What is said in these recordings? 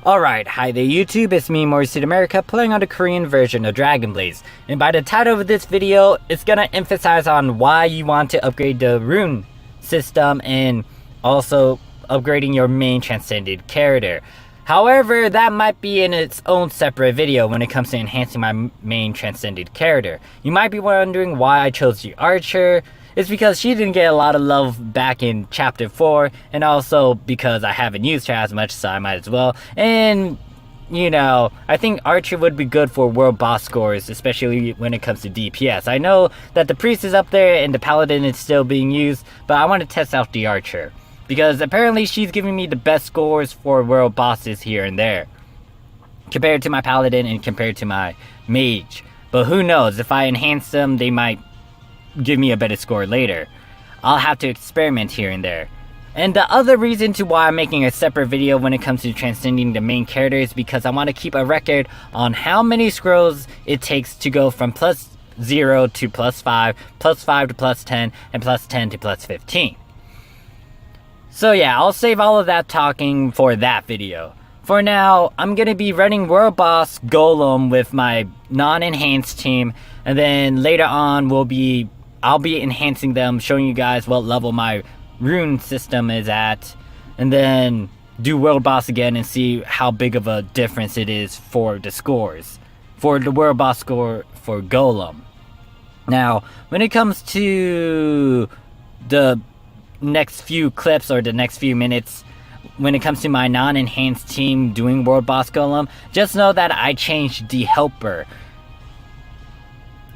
Alright, hi there YouTube, it's me Morphsuit America playing on the Korean version of Dragon Blaze. And by the title of this video, it's gonna emphasize on why you want to upgrade the Rune system and also upgrading your main Transcended character. However, that might be in its own separate video when it comes to enhancing my main Transcended character. You might be wondering why I chose the Archer. It's because she didn't get a lot of love back in Chapter 4, and also because I haven't used her as much, so I might as well. And, you know, I think Archer would be good for world boss scores, especially when it comes to DPS. I know that the Priest is up there and the Paladin is still being used, but I want to test out the Archer, because apparently she's giving me the best scores for world bosses here and there, compared to my Paladin and compared to my Mage. But who knows, if I enhance them, they might give me a better score later. I'll have to experiment here and there. And the other reason to why I'm making a separate video when it comes to transcending the main character is because I want to keep a record on how many scrolls it takes to go from +0 to +5, +5 to +10, and +10 to +15. So yeah, I'll save all of that talking for that video. For now, I'm gonna be running World Boss Golem with my non-enhanced team, and then later on I'll be enhancing them, showing you guys what level my Rune system is at, and then do World Boss again and see how big of a difference it is for the scores. For the World Boss score for Golem. Now, when it comes to the next few clips or the next few minutes, when it comes to my non-enhanced team doing World Boss Golem, just know that I changed the helper.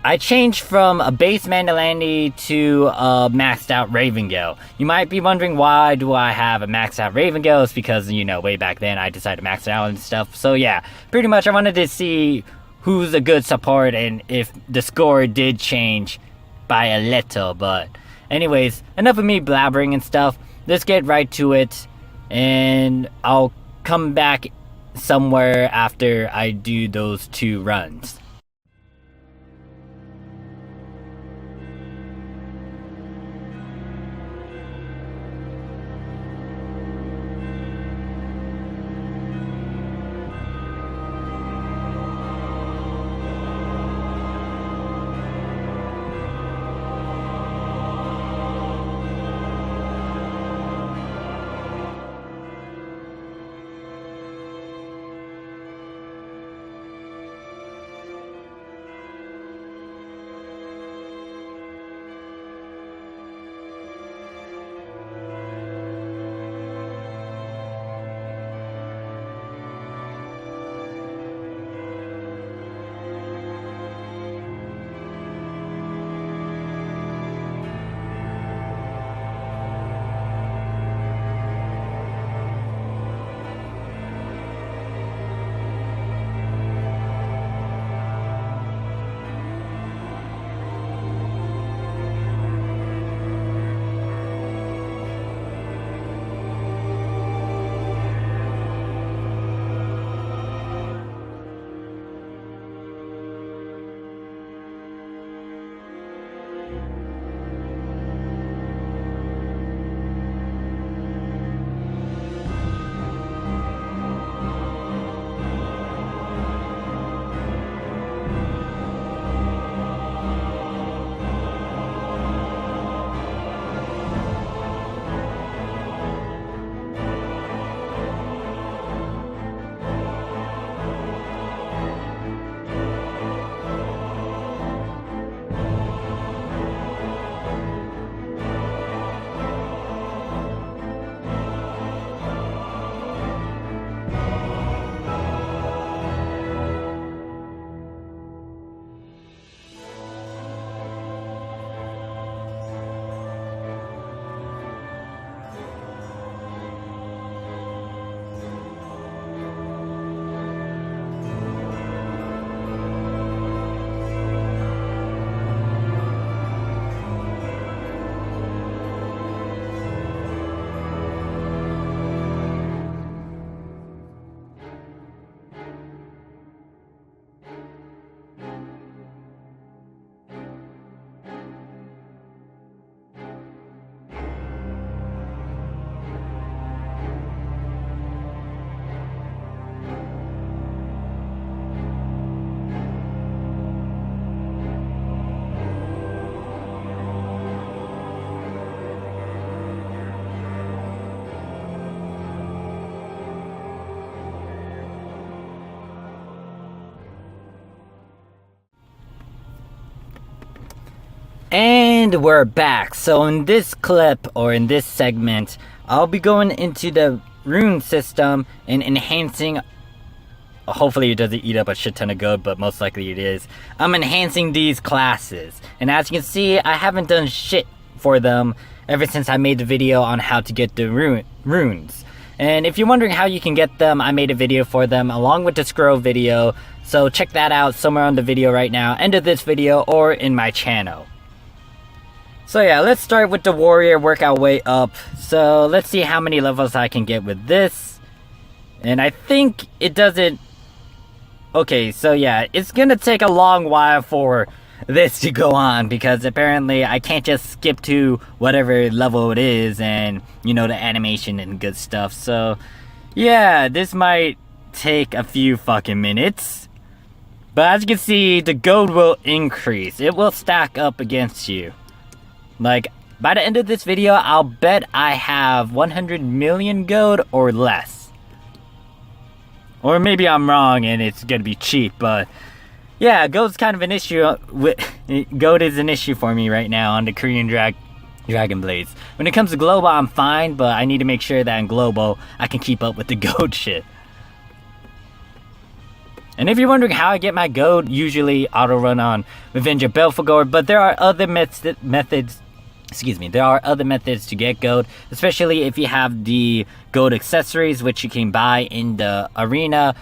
I changed from a base Manalandy to a maxed out Ravengale. You might be wondering, why do I have a maxed out Ravengale? It's because, you know, way back then I decided to max it out and stuff. So yeah, pretty much I wanted to see who's a good support and if the score did change by a little. But anyways, enough of me blabbering and stuff. Let's get right to it. And I'll come back somewhere after I do those 2 runs. And we're back. So in this clip, or in this segment, I'll be going into the rune system and enhancing. Hopefully it doesn't eat up a shit ton of gold, but most likely it is. I'm enhancing these classes. And as you can see, I haven't done shit for them ever since I made the video on how to get the runes. And if you're wondering how you can get them, I made a video for them along with the scroll video. So check that out somewhere on the video right now, end of this video, or in my channel. So yeah, let's start with the warrior, work our way up. So let's see how many levels I can get with this. And I think it doesn't... Okay, so yeah, it's gonna take a long while for this to go on, because apparently I can't just skip to whatever level it is and, you know, the animation and good stuff. So yeah, this might take a few fucking minutes. But as you can see, the gold will increase. It will stack up against you. Like, by the end of this video, I'll bet I have 100 million gold or less. Or maybe I'm wrong and it's gonna be cheap, but yeah, gold's kind of an issue. Gold is an issue for me right now on the Korean Dragon Blades. When it comes to global, I'm fine, but I need to make sure that in global, I can keep up with the gold shit. And if you're wondering how I get my gold, usually auto run on Revenge of Belphegor, but there are other methods. There are other methods to get gold, especially if you have the gold accessories, which you can buy in the arena,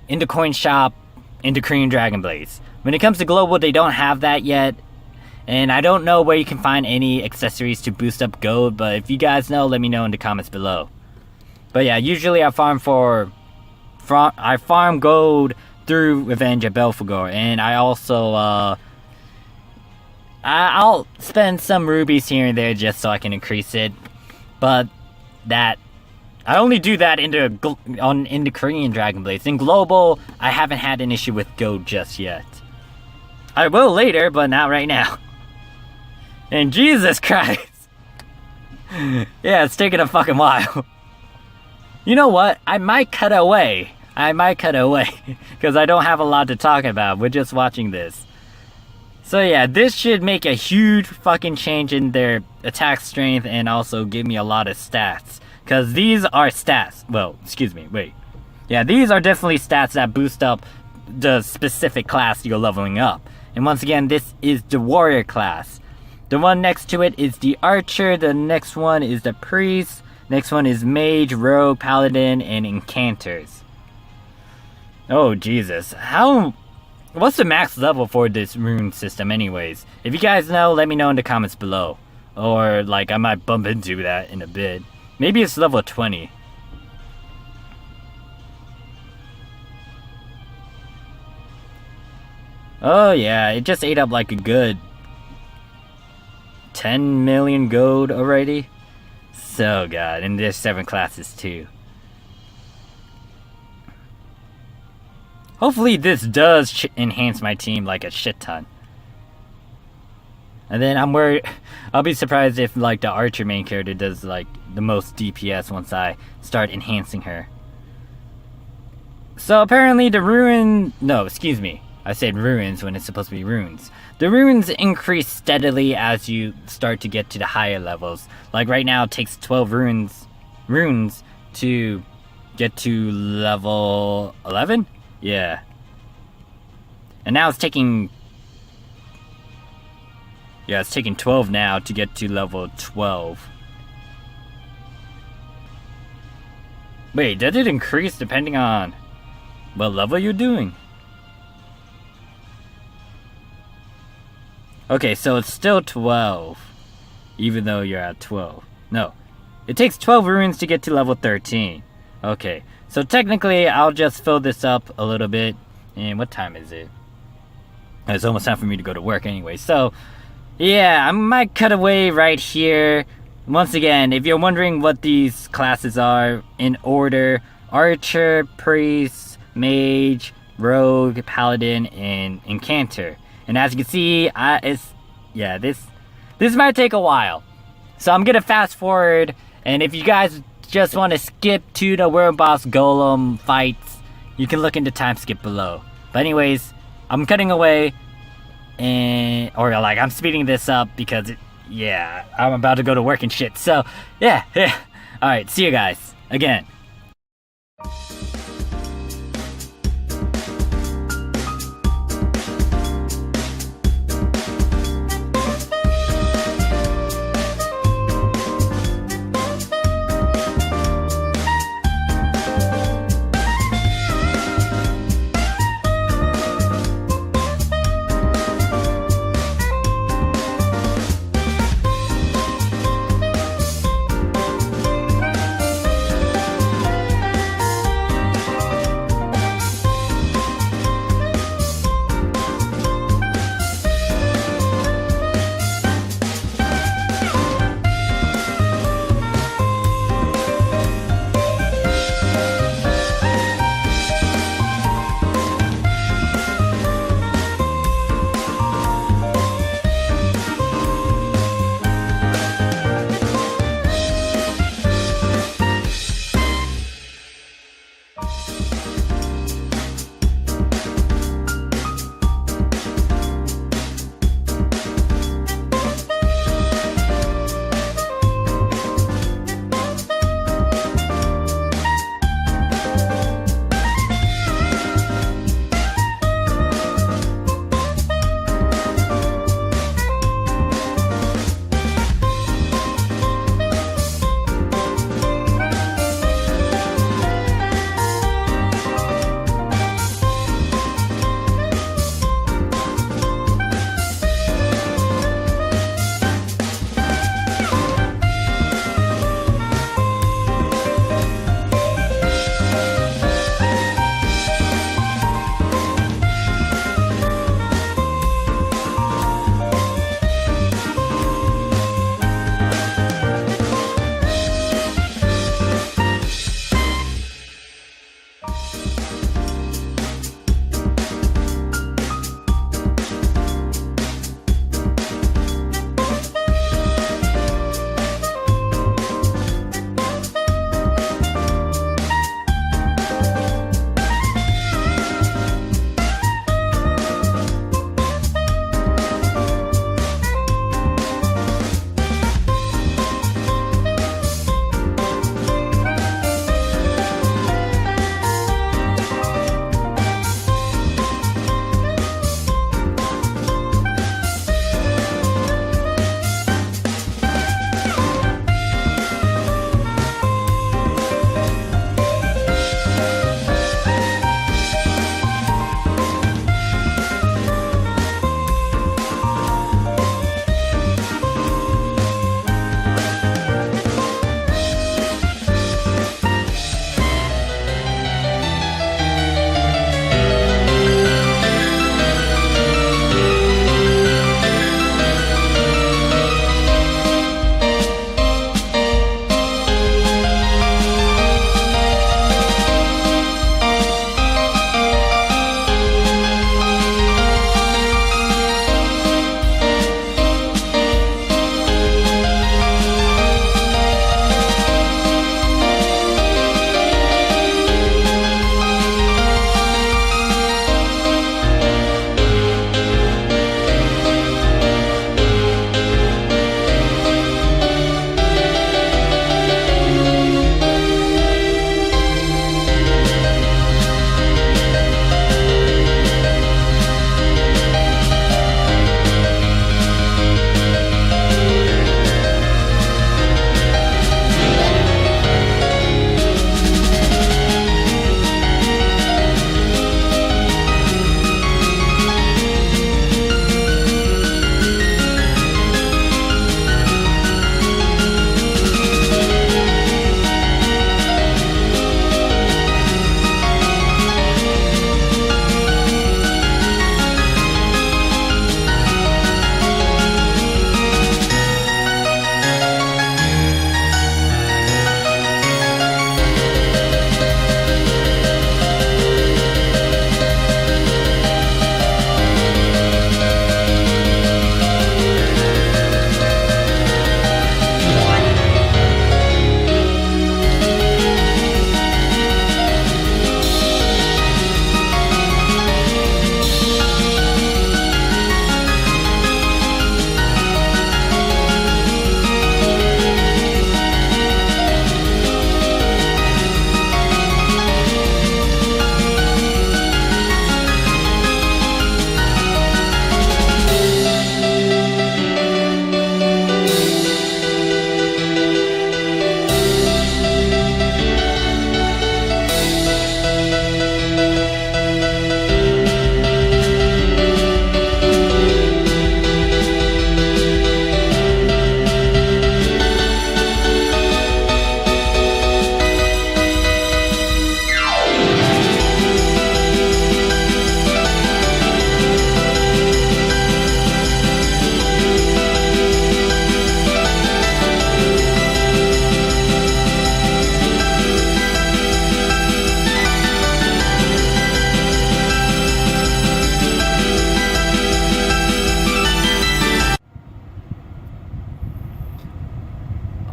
in the coin shop, in the Korean Dragon Blades. When it comes to global, they don't have that yet, and I don't know where you can find any accessories to boost up gold, but if you guys know, let me know in the comments below. But yeah, usually I farm gold through Revenge of Belphegor, and I also I'll spend some rubies here and there just so I can increase it, but that I only do that in the Korean Dragon Blades. In global, I haven't had an issue with gold just yet. I will later, but not right now. And Jesus Christ, yeah, it's taking a fucking while. You know what? I might cut away, because I don't have a lot to talk about. We're just watching this. So yeah, this should make a huge fucking change in their attack strength and also give me a lot of stats. Because these are stats. Well, excuse me, wait. Yeah, these are definitely stats that boost up the specific class you're leveling up. And once again, this is the warrior class. The one next to it is the archer. The next one is the priest. Next one is mage, rogue, paladin, and incanters. Oh, Jesus. What's the max level for this rune system anyways? If you guys know, let me know in the comments below. Or, like, I might bump into that in a bit. Maybe it's level 20. Oh yeah, it just ate up like a good 10 million gold already. So god, and there's 7 classes too. Hopefully this does enhance my team like a shit ton. And then I'm worried, I'll be surprised if like the archer main character does like the most DPS once I start enhancing her. So apparently the I said ruins when it's supposed to be runes. The runes increase steadily as you start to get to the higher levels. Like right now it takes 12 runes to get to level 11? Yeah. And now it's taking 12 now to get to level 12. Wait, does it increase depending on what level you're doing? Okay, so it's still 12, even though you're at 12. No, it takes 12 runes to get to level 13. Okay, so technically I'll just fill this up a little bit. And what time is it? It's almost time for me to go to work anyway. So, yeah, I might cut away right here. Once again, if you're wondering what these classes are in order: archer, priest, mage, rogue, paladin, and incanter. And as you can see, this might take a while. So I'm gonna fast forward, and if you guys just want to skip to the world boss golem fights, you can look into time skip below. But anyways, I'm cutting away, I'm speeding this up because yeah, I'm about to go to work and shit. So, yeah. Alright, see you guys. Again.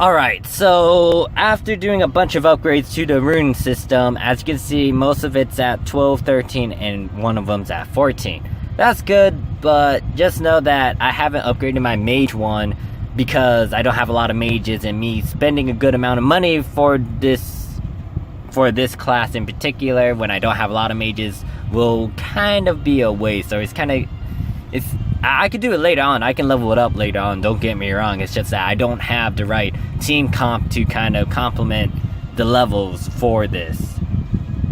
Alright, so after doing a bunch of upgrades to the Rune system, as you can see, most of it's at 12, 13, and one of them's at 14. That's good, but just know that I haven't upgraded my mage one because I don't have a lot of mages, and me spending a good amount of money for this class in particular when I don't have a lot of mages will kind of be a waste. So I could do it later on. I can level it up later on, don't get me wrong. It's just that I don't have the right team comp to kind of complement the levels for this.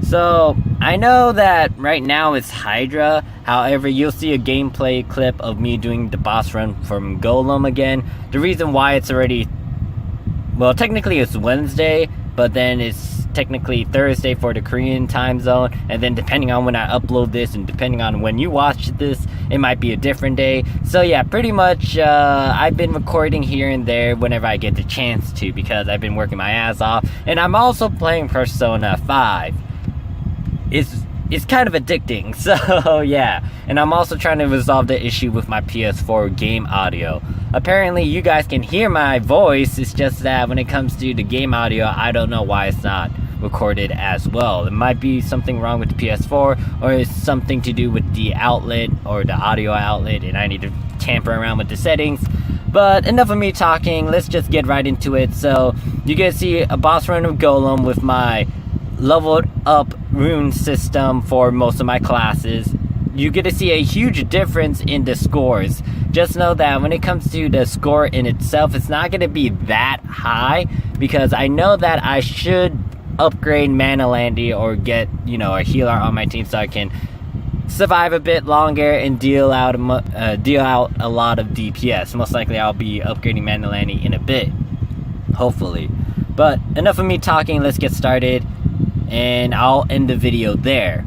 So I know that right now it's Hydra. However, you'll see a gameplay clip of me doing the boss run from Golem again. The reason why it's already, well, technically it's Wednesday, but then it's technically Thursday for the Korean time zone, and then depending on when I upload this and depending on when you watch this, it might be a different day. So yeah, pretty much I've been recording here and there whenever I get the chance to, because I've been working my ass off, and I'm also playing Persona 5. It's kind of addicting, so yeah. And I'm also trying to resolve the issue with my PS4 game audio. Apparently you guys can hear my voice, it's just that when it comes to the game audio, I don't know why it's not recorded as well. It might be something wrong with the PS4, or it's something to do with the outlet or the audio outlet, and I need to tamper around with the settings. But enough of me talking, let's just get right into it. So you guys see a boss run of Golem with my leveled up Rune system for most of my classes. You get to see a huge difference in the scores. Just know that when it comes to the score in itself, it's not going to be that high, because I know that I should upgrade Manalandy or get, a healer on my team so I can survive a bit longer and deal out a lot of DPS. Most likely I'll be upgrading Manalandy in a bit, hopefully. But enough of me talking, let's get started, and I'll end the video there.